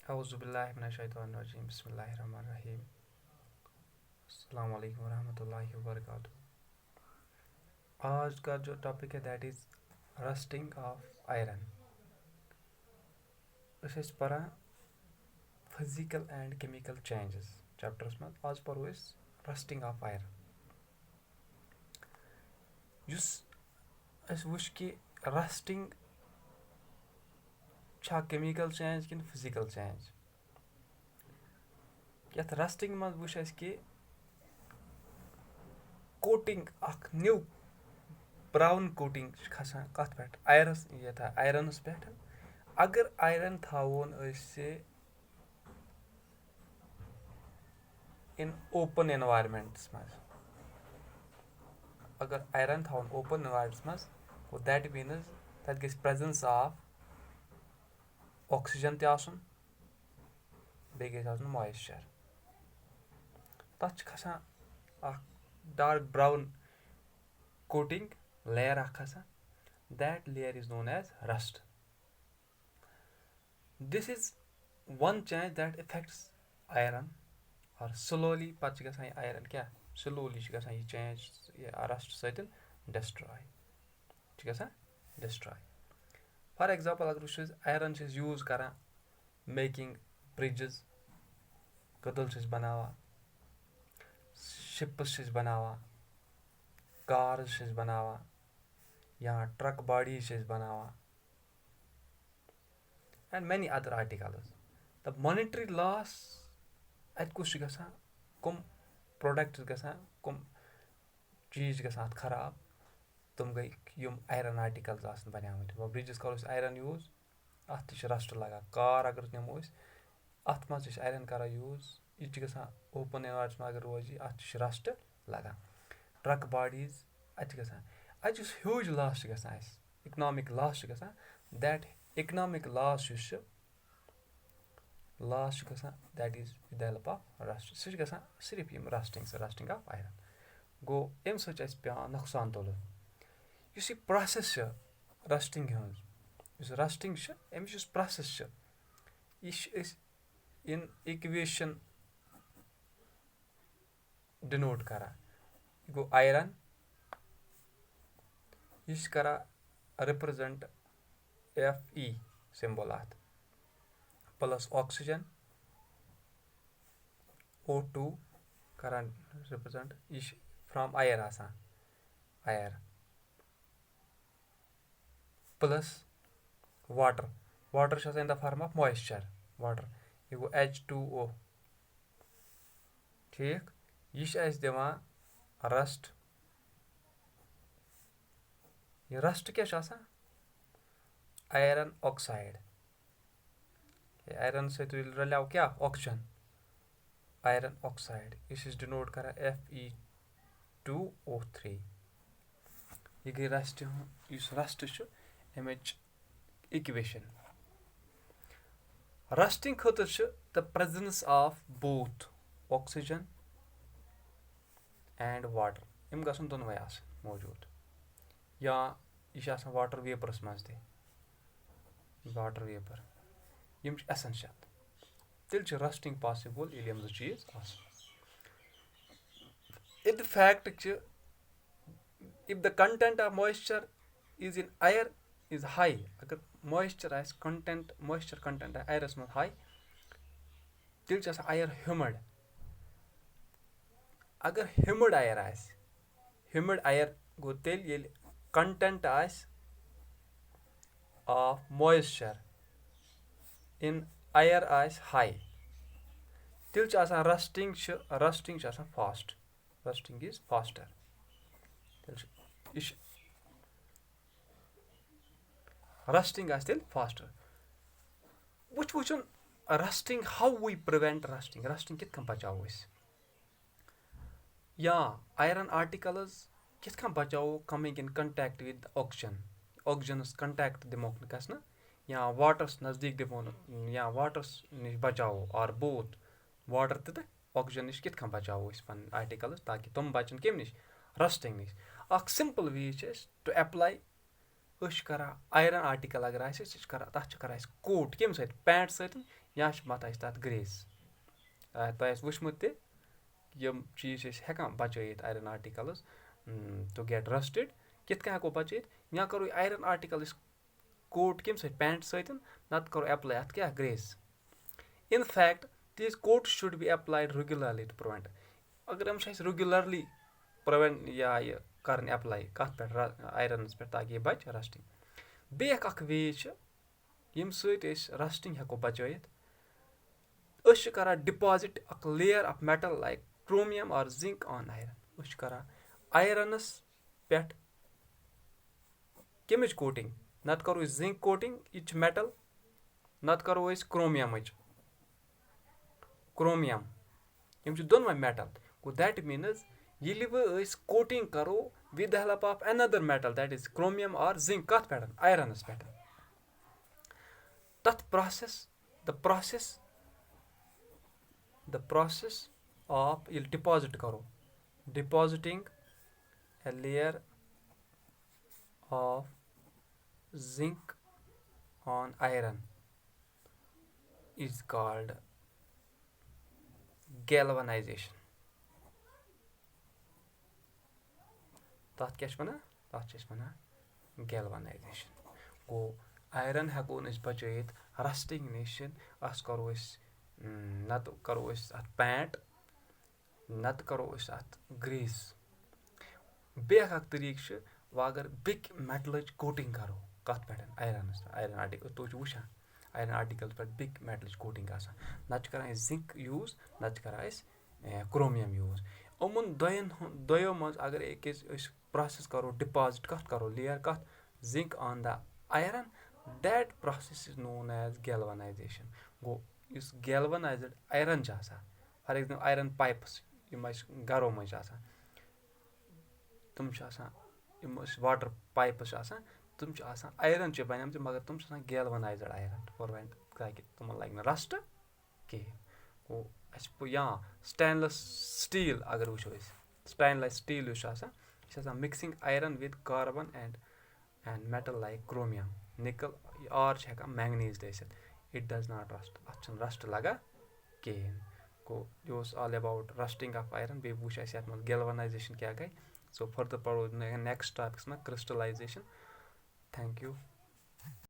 औज़ुबिल्लाहिमिनश्शैतानिर्रजीम बिस्मिल्लाहिर्रहमानिर्रहीम अस्सलामु अलैकुम वरहमतुल्लाहि वबरकातुहू। आज का जो टॉपिक है that is rusting of iron. अस परान physical and chemical changes chapters में आज पढ़ो रस्टिंग ऑफ आयरन। युस अस वुच कि रस्टिंग छा केमिकल चेंज कि फिजिकल चेंज। यथ रस्टिंग मज वुच अस कि कोटिंग अख न्यू ब्राउन कोटिंग खसान कत पे आयरनस पे। अगर आयरन थावन इन ओपन एनवायरमेंट्स मज, अगर आयरन थावन ओपन एनवायरमेंट्स मज गो दैट मीन्स तत गज प्रेजेंस ऑफ ऑक्सीजन तसन बे गज मॉइस्चर तथ खसान डार्क ब्राउन कोटिंग लेयर खसान। That layer is known as rust. This is one change that effects iron और स्लोली पे ग आयरन क्या स्लोली यह चेंज रस्ट सतन डिस्ट्रॉय डिस्ट्रॉय। फॉर एग्जांपल अगर वो आयरन यूज कर मेकिंग ब्रिजेस कदल बनावा, शिप्स बनावा, कार्स बनावा या ट्रक बॉडीज बनावा and many other articles. The monetary loss अत कुछ गसान कम प्रोडक्ट्स गसान कम चीज गसान खराब तुम गई यम आयरन आर्टिकल्स आसन बनियामत। वो ब्रिजेस करो आयरन यूज अत रस्ट लगा। कार अगर नमो अत मज आयरन कर यूज यह गसान ओपन एनवायरमेंट में अगर रोज अत रस्ट लगा। ट्रक बॉडीज अत गसान अत ह्यूज लॉस गसान इकनॉमिक लॉस गसान। That economic loss loss that is with the help of rust सह गसान सिर्फ यम रस्टिंग ऑफ आयरन। गो अम सत पे नुकसान तुलन इस प्रोसेस रस्टिंग हज रस्टिंग अमिस प्रोसेस यह इन इक्वेशन डिनोट कर गो आयरन यह कर रिप्रेजेंट Fe सिंबल अत प्लस ऑक्सीजन O2 कर रिप्रेजेंट यह फ्रॉम आयर आसान air plus water water in the form of moisture water यह गो H2O ठीक। यह दिवान रस्ट यह रस्ट क्या आयरन ऑक्साइड आयरन सत रलियाव क्या ऑक्सीजन आयरन ऑक्साइड इस डिनोट कर Fe2O3 यह गई रस्ट रस्ट अमिच इक्वेशन। रस्टिंग खतर the presence of both oxygen and water यम गसन दोनवे मौजूद या यह वाटर वेपरस मज वाटर वेपर यम एसेंशियल तेल रस्टिंग पॉसिबल ये यम चीज if the fact if the content of moisture is in Eyre is high अगर मॉइस्चर कंटेंट मॉइस्चर कंटेंट आयरस मज हाई तेल आयर ह्यूमिड। अगर ह्यूमिड आयर गो तेल ये content of moisture in air high तेल rusting fast rusting is faster rusting तेल फास्टर वुचन rusting how we prevent rusting कित बचाओ या आयरन आर्टिकल्स कित बचाओ कमिंग इन कंटैक्ट विद ऑक्सीजनस कंटैक्ट दिमोक गसन या वाटरस नज़दीक दिमो या वाटरस नश बचाओ और बोथ वाटर तो ऑक्सीजन नश कित बचाओ पन आर्टिकल्स ताकि तुम बचन कम नश रस्टिंग नश। अख सिंपल वे टू अप्लाई कर आयरन आर्टिकल अगर तथ कर कोट कम पैंट یا چھِ مَتھ اَسہِ تَتھ گرٛیس. تۄہہِ آسہِ وٕچھمُت تہِ یِم چیٖز چھِ أسۍ ہٮ۪کان بَچٲیِتھ آیرَن آرٹِکَلٕز ٹُو گیٹ رَسٹِڈ. کِتھ کٔنۍ ہٮ۪کو بَچٲیِتھ؟ یا کَرو یہِ آیرَن آرٹِکَل أسۍ کوٹ کَمہِ سۭتۍ پینٛٹ سۭتۍ نَتہٕ کَرو اٮ۪پلاے اَتھ کیٛاہ grease. In fact these coats should be applied regularly to prevent. اگر یِم چھِ اَسہِ رِگیوٗلَرلی پرٛوینٛٹ یا یہِ کَرٕنۍ اٮ۪پلاے کَتھ پٮ۪ٹھ آیرَنَس پٮ۪ٹھ تاکہِ یہِ بَچہِ رَسٹِنٛگ. بیٚیہِ اَکھ وے چھِ ییٚمہِ سۭتۍ أسۍ رَسٹِنٛگ ہٮ۪کو بَچٲیِتھ. أسۍ چھِ کَران ڈِپازِٹ اَکھ layer of metal like chromium or zinc on iron. أسۍ چھِ کَران آیرَنَس پٮ۪ٹھ کَمِچ کوٹِنٛگ؟ نَتہٕ کَرو أسۍ زِنٛک کوٹِنٛگ یہِ تہِ چھِ مٮ۪ٹَل, نَتہٕ کَرو أسۍ کرٛومِیَمٕچ. کرٛومِیَم یِم چھِ دۄنوَے مٮ۪ٹَل. گوٚو دیٹ میٖنٕز ییٚلہِ وٕ أسۍ کوٹِنٛگ کَرو with the help of another metal that is chromium or zinc. کَتھ پٮ۪ٹھ؟ آیرَنَس پٮ۪ٹھ. تَتھ the process of ییٚلہِ ڈِپازِٹ کَرو depositing a layer of zinc on iron is called galvanization. تَتھ کیٛاہ چھِ وَنان؟ تَتھ چھِ أسۍ وَنان galvanization. گوٚو آیرَن ہٮ۪کو نہٕ أسۍ بَچٲیِتھ رَسٹِنٛگ نِش. اَتھ کَرو أسۍ نَتہٕ کَرو أسۍ اَتھ پینٛٹ, نَتہٕ کَرو أسۍ اَتھ گرٛیس. بیٛاکھ اَکھ طٔریٖقہٕ چھِ وۄنۍ اگر بیٚکہِ مٮ۪ٹلٕچ کوٹِنٛگ کَرو کَتھ پٮ۪ٹھ؟ آیرَنَس. آیرَن آرٹِکَل تُہۍ چھِو وٕچھان آیرَن آرٹِکَل پٮ۪ٹھ بیٚکہِ مٮ۪ٹلٕچ کوٹِنٛگ آسان. نَتہٕ چھِ کَران أسۍ زِنٛک یوٗز, نَتہٕ چھِ کَران أسۍ کرٛومِیَم یوٗز. یِمَن دۄیو منٛز اگر أکِس أسۍ پرٛوسٮ۪س کَرو ڈِپازِٹ کَتھ کَرو لیَر کَتھ zinc on the iron that process is known as galvanization. گوٚو یُس گیلوَنایزٕڈ آیرَن چھِ آسان فار ایٚگزامپٕل آیرَن پایپٕس یِم اَسہِ گَرو منٛز چھِ آسان, تِم چھِ آسان یِم أسۍ واٹَر پایپٕس چھِ آسان تِم چھِ آسان آیرَن چہِ بَنیمژٕ مگر تِم چھِ آسان گیلوَنایزٕڈ آیرَن ٹُو پرٛوینٛٹ تاکہِ تِمَن لَگہِ نہٕ رَسٹ کِہیٖنۍ. گوٚو اَسہِ یا سٹینلٮ۪س سٹیٖل اگر وٕچھو أسۍ سٹینلٮ۪س سٹیٖل یُس چھُ آسان یہِ چھِ آسان mixing iron with carbon and metal like chromium nickel. آر چھِ ہٮ۪کان مینٛگنیٖز تہِ ٲسِتھ. It does not rust. اَتھ چھُنہٕ رَسٹ لَگان کِہیٖنۍ. گوٚو یہِ اوس all about rusting of iron. بیٚیہِ وٕچھ اَسہِ یَتھ منٛز گیلوَنایزیشَن کیٛاہ گٔے. سو فٔردَر پَرو نیکٕسٹ ٹاپِکَس منٛز کرٛسٹَلایزیشَن. Thank you.